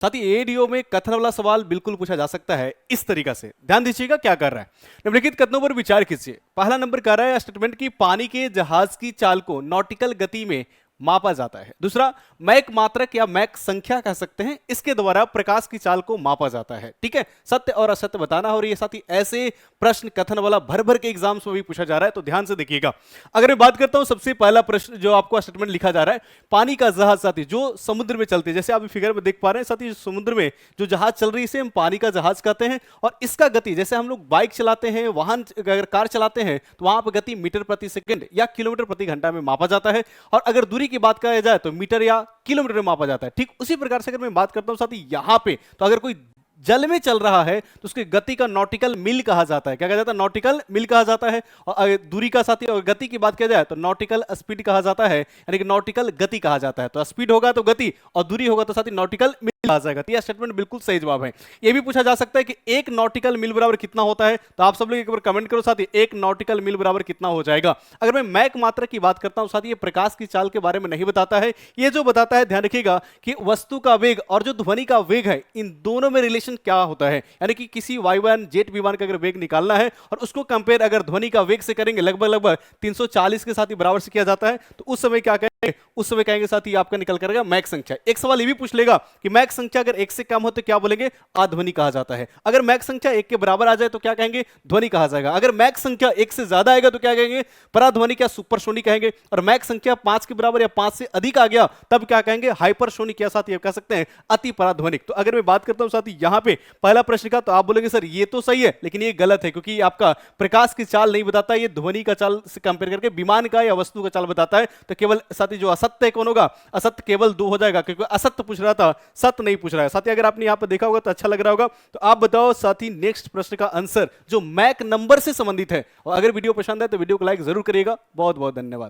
साथ ही एडीओ में कथन वाला सवाल बिल्कुल पूछा जा सकता है इस तरीका से। ध्यान दीजिएगा क्या कर रहा है। निम्नलिखित कथनों पर विचार कीजिए। पहला नंबर कह रहा है स्टेटमेंट की पानी के जहाज की चाल को नॉटिकल गति में मापा जाता है। दूसरा, मैक मात्रक या मैक संख्या कह सकते हैं, इसके द्वारा प्रकाश की चाल को मापा जाता है। ठीक है, सत्य और असत्य बताना। और ये साथ ही ऐसे प्रश्न कथन वाला भर भर के एग्जाम्स में भी पूछा जा रहा है, तो ध्यान से देखिएगा। अगर मैं बात करता हूं, सबसे पहला प्रश्न जो आपको स्टेटमेंट लिखा जा रहा है, पानी का जहाज साथी जो समुद्र में चलते हैं, जैसे आप फिगर में देख पा रहे हैं साथी, समुद्र में जो जहाज चल रही है इसे हम पानी का जहाज कहते हैं। और इसका गति, जैसे हम लोग बाइक चलाते हैं, वाहन अगर कार चलाते हैं, तो वहां पर गति मीटर प्रति सेकंड या किलोमीटर प्रति घंटा में मापा जाता है। और अगर दूरी की बात कहा जाए तो मीटर या किलोमीटर में मापा जाता है। ठीक उसी प्रकार से अगर मैं बात करता हूं साथी यहां पे, तो अगर कोई जल में चल रहा है तो उसकी गति का नॉटिकल मील कहा जाता है। क्या कहा जाता है? नॉटिकल मील कहा जाता है। और अगर दूरी का साथी और गति की बात किया जाए तो नॉटिकल स्पीड कहा जाता है, यानी कि नॉटिकल गति कहा जाता है। तो स्पीड होगा तो गति, और दूरी होगा तो साथी नॉटिकल मील कहा जाएगा। तो यह स्टेटमेंट बिल्कुल सही जवाब है। यह भी पूछा जा सकता है कि एक नॉटिकल मील बराबर कितना होता है, तो आप सब लोग एक बार कमेंट करो साथी, एक नॉटिकल मील बराबर कितना हो जाएगा। अगर मैं मैक मात्रा की बात करता हूं साथी, ये प्रकाश की चाल के बारे में नहीं बताता है। ये जो बताता है, ध्यान रखिएगा कि वस्तु का वेग और जो ध्वनि का वेग है, इन दोनों में रिलेशन क्या होता है। यानी कि किसी वायुयान जेट विमान का अगर वेग निकालना है और उसको कंपेयर अगर ध्वनि का वेग से करेंगे, लगभग 340 के साथ ही बराबर से किया जाता है, तो उस समय क्या कहेंगे? उस समय कहेंगे साथी आपका निकल करेगा मैक संख्या। एक सवाल ये भी पूछ लेगा कि मैक संख्या अगर 1 से कम हो तो क्या बोलेंगे? अध्वनि कहा जाता है। अगर मैक संख्या 1 के बराबर आ जाए तो क्या कहेंगे? ध्वनि कहा जाएगा। अगर मैक संख्या 1 से ज्यादा आएगा तो क्या कहेंगे? पराध्वनि या सुपरसोनिक कहेंगे। और मैक संख्या 5 के बराबर या 5 से अधिक आ गया तब क्या कहेंगे? हाइपरसोनिक या साथी कह सकते हैं अति पराध्वनिक। तो अगर मैं बात करता हूं साथी यहां पे पहला प्रश्न का, तो आप बोलेंगे सर ये तो सही है लेकिन ये गलत है, क्योंकि आपका प्रकाश की चाल नहीं बताता, ये ध्वनि का चाल से कंपेयर करके विमान का या वस्तु का चाल बताता है। तो केवल साथी जो असत्य कौन होगा? असत्य केवल 2 हो जाएगा, क्योंकि असत्य पूछ रहा था, सत्य नहीं पूछ रहा है। साथी अगर आपने यहां पर देखा होगा तो अच्छा लग रहा होगा। तो आप बताओ साथी नेक्स्ट प्रश्न का आंसर जो मैक नंबर से संबंधित है। और अगर वीडियो पसंद है तो वीडियो को लाइक जरूर करिएगा। बहुत बहुत धन्यवाद।